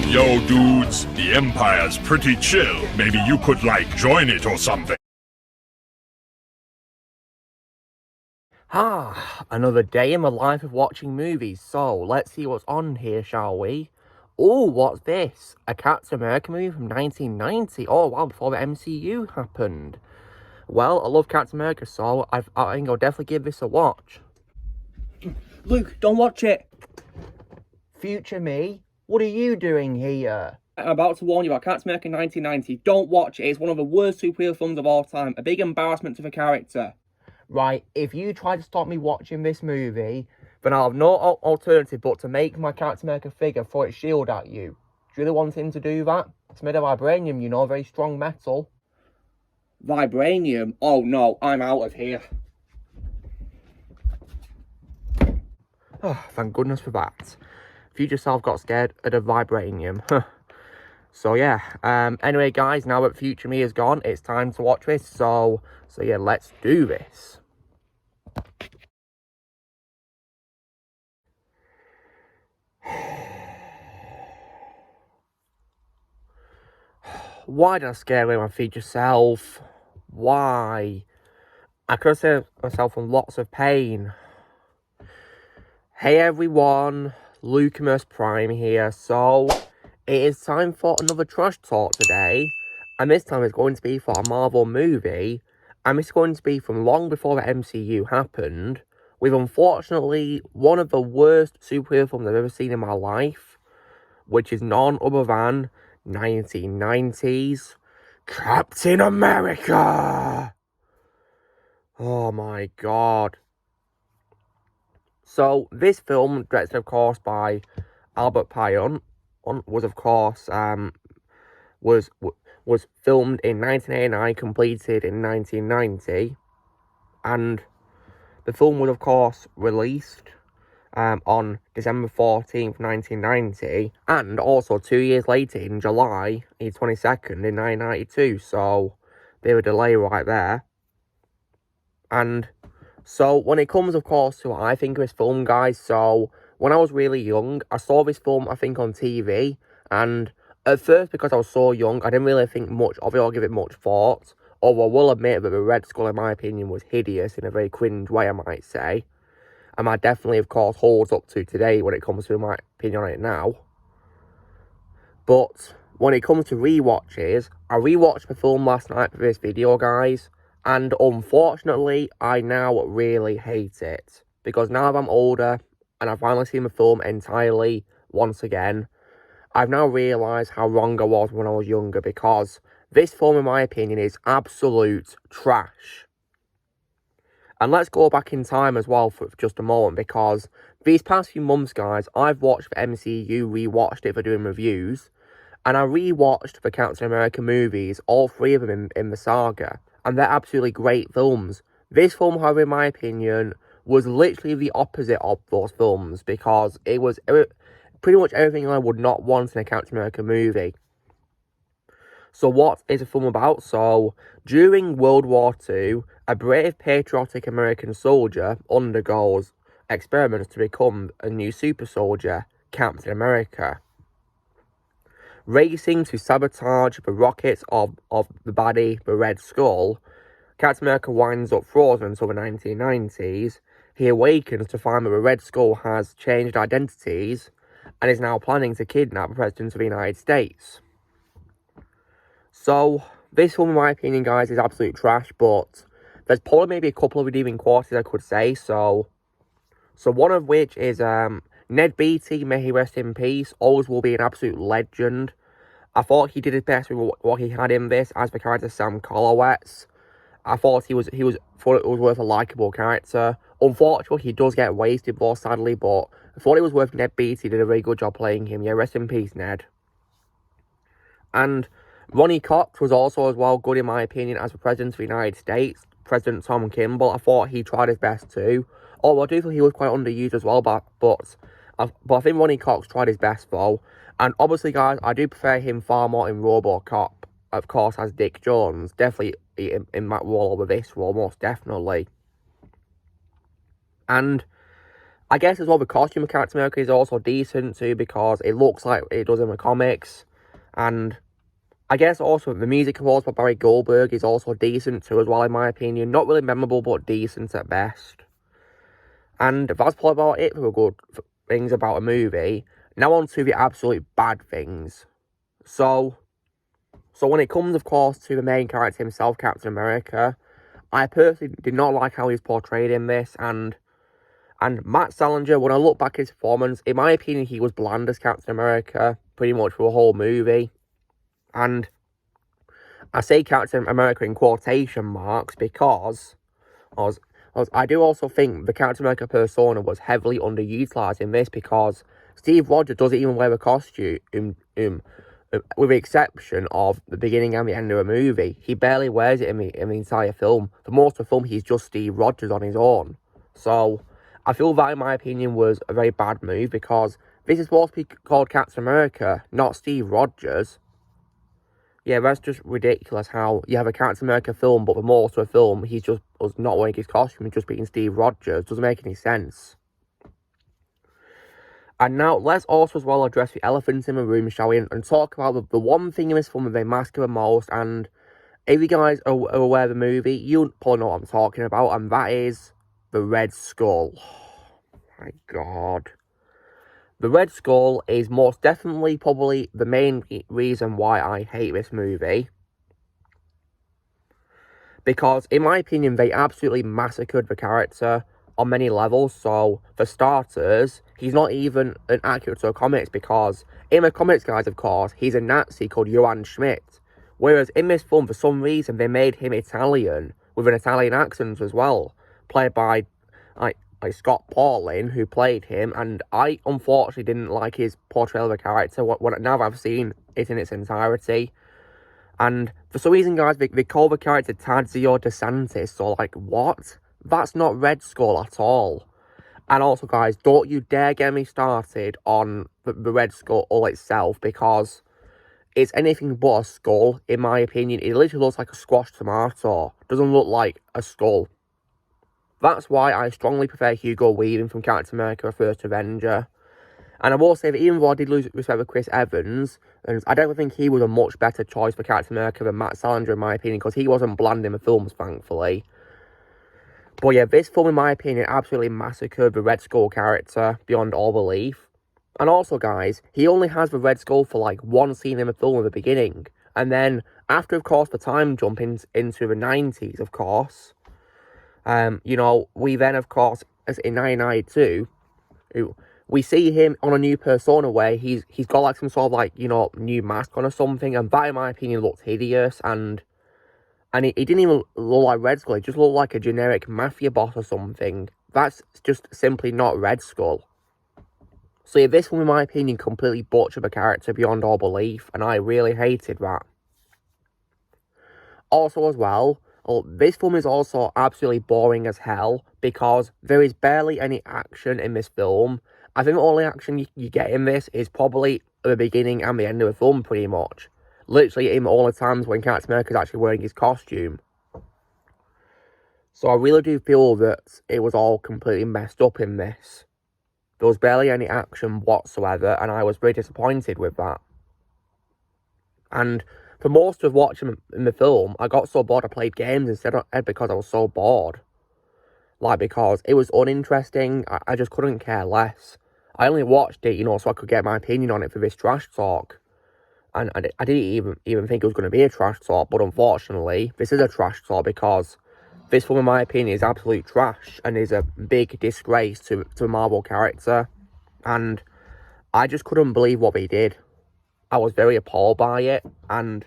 Yo, dudes, the Empire's pretty chill. Maybe you could, join it or something. Another day in the life of watching movies. So, let's see what's on here, shall we? Oh, what's this? A Captain America movie from 1990. Oh, wow, before the MCU happened. Well, I love Captain America, so I think I'll definitely give this a watch. Luke, don't watch it. Future me, what are you doing here? I'm about to warn you about Captain America 1990. Don't watch it. It's one of the worst superhero films of all time. A big embarrassment to the character. Right, if you try to stop me watching this movie, then I'll have no alternative but to make my Captain America figure throw its shield at you. Do you really want him to do that? It's made of vibranium, you know, very strong metal. Vibranium? Oh no, I'm out of here. Oh, thank goodness for that. Future self got scared of the vibranium. So yeah, anyway guys, now that Future Me is gone, it's time to watch this. So yeah, let's do this. Why did I scare away my future self? Why? I could have saved myself from lots of pain. Hey everyone, Lucamus Prime here. So, it is time for another trash talk today. And this time it's going to be for a Marvel movie. And it's going to be from long before the MCU happened. With unfortunately one of the worst superhero films I've ever seen in my life. Which is none other than 1990s Captain America. Oh my god. So this film, directed of course by Albert Pyun, was of course was filmed in 1989, completed in 1990, and the film was of course released on December 14th, 1990, and also 2 years later in July 22nd in 1992, so bit of a delay right there. And so when it comes of course to what I think of this film, guys, so when I was really young, I saw this film I think on TV, and at first because I was so young, I didn't really think much of it or give it much thought, although I will admit that the Red Skull in my opinion was hideous in a very cringe way, I might say. And that definitely, of course, holds up to today when it comes to my opinion on it now. But when it comes to rewatches, I rewatched the film last night for this video, guys. And unfortunately, I now really hate it. Because now that I'm older, and I've finally seen the film entirely once again, I've now realised how wrong I was when I was younger. Because this film, in my opinion, is absolute trash. And let's go back in time as well for just a moment, because these past few months, guys, I've watched the MCU, rewatched it for doing reviews, and I rewatched the Captain America movies, all three of them in the saga, and they're absolutely great films. This film, however, in my opinion, was literally the opposite of those films, because it was pretty much everything I would not want in a Captain America movie. So what is the film about? So, during World War II, a brave, patriotic American soldier undergoes experiments to become a new super soldier, Captain America. Racing to sabotage the rockets of the baddie, the Red Skull, Captain America winds up frozen until the 1990s. He awakens to find that the Red Skull has changed identities and is now planning to kidnap the President of the United States. So, this film, in my opinion, guys, is absolute trash, but there's probably maybe a couple of redeeming qualities I could say. So one of which is Ned Beatty, may he rest in peace, always will be an absolute legend. I thought he did his best with what he had in this as the character Sam Collowitz. I thought it was worth a likeable character. Unfortunately, he does get wasted more sadly, but I thought it was worth. Ned Beatty did a very good job playing him. Yeah, rest in peace, Ned. And Ronny Cox was also as well good in my opinion as the President of the United States, President Tom Kimball. I thought he tried his best too. Although I do think he was quite underused as well, but I think Ronny Cox tried his best though. And obviously, guys, I do prefer him far more in RoboCop, of course, as Dick Jones. Definitely in that role over this role, most definitely. And I guess as well, the costume of Captain America is also decent too, because it looks like it does in the comics. And I guess also the music composed by Barry Goldberg is also decent too as well, in my opinion. Not really memorable, but decent at best. And that's probably about it for the good things about a movie. Now on to the absolute bad things. So when it comes, of course, to the main character himself, Captain America, I personally did not like how he was portrayed in this, and Matt Salinger, when I look back at his performance, in my opinion, he was bland as Captain America, pretty much for the whole movie. And I say Captain America in quotation marks because I do also think the Captain America persona was heavily underutilized in this, because Steve Rogers doesn't even wear a costume, with the exception of the beginning and the end of the movie. He barely wears it in the entire film. For most of the film, he's just Steve Rogers on his own. So I feel that, in my opinion, was a very bad move, because this is supposed to be called Captain America, not Steve Rogers. Yeah, that's just ridiculous how you have a Captain America film, but for most of the film, he's just not wearing his costume and just being Steve Rogers. Doesn't make any sense. And now, let's also as well address the elephant in the room, shall we? And talk about the one thing in this film that they mask the most. And if you guys are aware of the movie, you probably know what I'm talking about. And that is the Red Skull. Oh, my God. The Red Skull is most definitely probably the main reason why I hate this movie. Because, in my opinion, they absolutely massacred the character on many levels. So, for starters, he's not even an accurate to the comics, because in the comics, guys, of course, he's a Nazi called Johann Schmidt. Whereas in this film, for some reason, they made him Italian, with an Italian accent as well, played by like Scott Portland, who played him, and I unfortunately didn't like his portrayal of the character now that I've seen it in its entirety. And for some reason, guys, they call the character Tadzio DeSantis, so like, what? That's not Red Skull at all. And also, guys, don't you dare get me started on the Red Skull itself, because it's anything but a skull, in my opinion. It literally looks like a squashed tomato. Doesn't look like a skull. That's why I strongly prefer Hugo Weaving from Captain America: First Avenger. And I will say that even though I did lose respect for Chris Evans, and I don't think he was a much better choice for Captain America than Matt Salinger, in my opinion, because he wasn't bland in the films, thankfully. But yeah, this film, in my opinion, absolutely massacred the Red Skull character beyond all belief. And also, guys, he only has the Red Skull for like one scene in the film at the beginning. And then, after, of course, the time jump into the 90s, of course, you know, we then, of course, as in 1992, we see him on a new persona where he's got like some sort of like, you know, new mask on or something, and that, in my opinion, looked hideous, and he didn't even look like Red Skull. He just looked like a generic mafia boss or something. That's just simply not Red Skull. So yeah, this one, in my opinion, completely butchered the character beyond all belief, and I really hated that. Also as well, this film is also absolutely boring as hell, because there is barely any action in this film. I think the only action you get in this is probably at the beginning and the end of the film, pretty much. Literally in all the times when Captain America is actually wearing his costume. So I really do feel that it was all completely messed up in this. There was barely any action whatsoever, and I was very disappointed with that. And for most of watching in the film, I got so bored I played games instead because I was so bored. Like, because it was uninteresting, I just couldn't care less. I only watched it, you know, so I could get my opinion on it for this trash talk. And I didn't even think it was going to be a trash talk, but unfortunately, this is a trash talk, because this film, in my opinion, is absolute trash and is a big disgrace to a Marvel character. And I just couldn't believe what they did. I was very appalled by it. And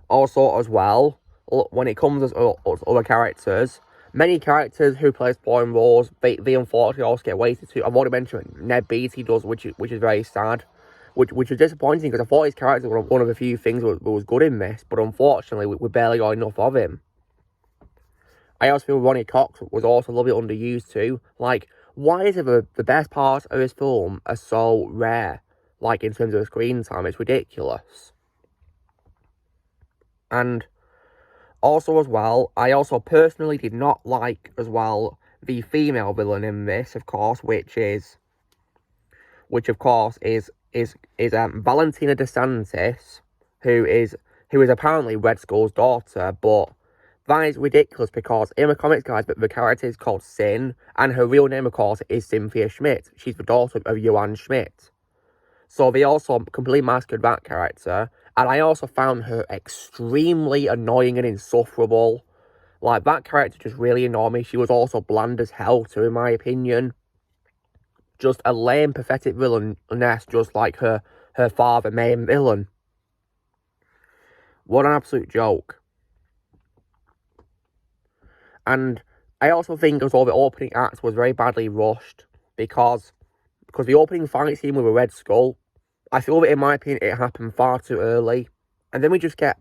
also, as well, when it comes to other characters, many characters who play supporting roles, they unfortunately also get wasted too. I've already mentioned Ned Beatty does, which is very sad. Which is disappointing, because I thought his character was one of the few things that was good in this, but unfortunately, we barely got enough of him. I also feel Ronny Cox was also a little bit underused too. Like, why is it the best parts of this film are so rare? Like, in terms of screen time, it's ridiculous. And also as well, I also personally did not like as well the female villain in this, of course, which is Valentina DeSantis, who is apparently Red Skull's daughter, but that is ridiculous because in the comics, guys, the character is called Sin, and her real name, of course, is Cynthia Schmidt. She's the daughter of Johann Schmidt. So they also completely massacred that character, and I also found her extremely annoying and insufferable. Like, that character just really annoyed me. She was also bland as hell, too, in my opinion. Just a lame, pathetic villainess, just like her father, main villain. What an absolute joke. And I also think as well the opening act was very badly rushed because the opening fight scene with a Red Skull, I feel that in my opinion it happened far too early. And then we just get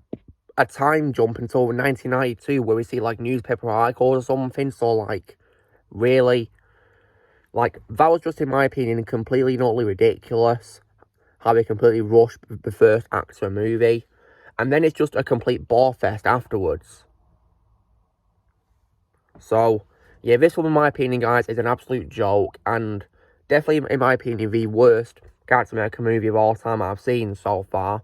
a time jump until 1992 where we see like newspaper articles or something. So like, really? Like, that was just in my opinion completely and utterly ridiculous. How they completely rushed the first act of a movie. And then it's just a complete bore fest afterwards. So, yeah, this one, in my opinion, guys, is an absolute joke, and definitely, in my opinion, the worst Captain America movie of all time I've seen so far.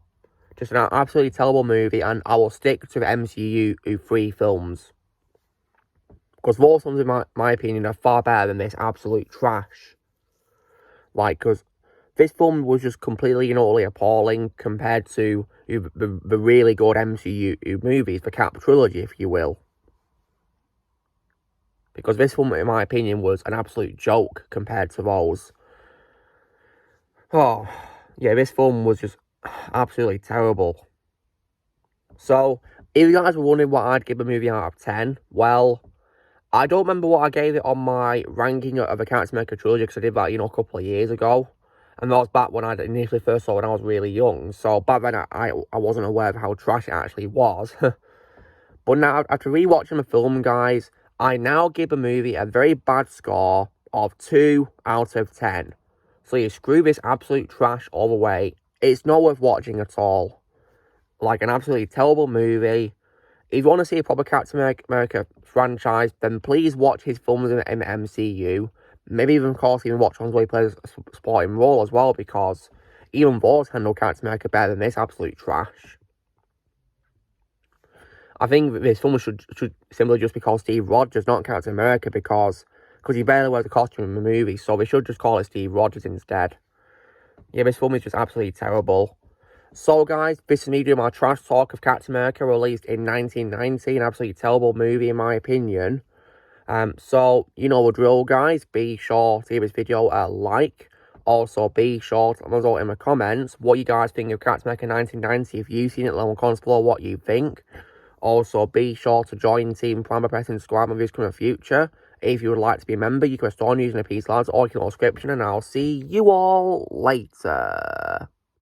Just an absolutely terrible movie, and I will stick to the MCU 3 films. Because those films, in my opinion, are far better than this absolute trash. Like, because this film was just completely and utterly appalling compared to the really good MCU movies, the Cap trilogy, if you will. Because this film, in my opinion, was an absolute joke compared to those. Oh, yeah, this film was just absolutely terrible. So, if you guys were wondering what I'd give a movie out of 10, well, I don't remember what I gave it on my ranking of the Captain America trilogy, because I did that, a couple of years ago. And that was back when I initially first saw it when I was really young. So, back then, I wasn't aware of how trash it actually was. But now, after rewatching the film, guys, I now give the movie a very bad score of 2 out of 10. So you screw this absolute trash all the way. It's not worth watching at all. Like, an absolutely terrible movie. If you want to see a proper Captain America franchise, then please watch his films in the MCU. Maybe even, of course, watch ones where he plays a supporting role as well, because even those handle Captain America better than this absolute trash. I think this film should simply just be called Steve Rogers, not Captain America, because he barely wears a costume in the movie, so they should just call it Steve Rogers instead. Yeah, this film is just absolutely terrible. So, guys, this is me doing my trash talk of Captain America, released in 1990, an absolutely terrible movie in my opinion. So, you know the drill, guys. Be sure to give this video a like. Also, be sure to let us know in the comments what you guys think of Captain America 1990. If you've seen it, let me comment below what you think. Also, be sure to join Team Prime by pressing subscribe and videos coming in the future. If you would like to be a member, you can restore using the Peace Lads or click on the description, and I'll see you all later.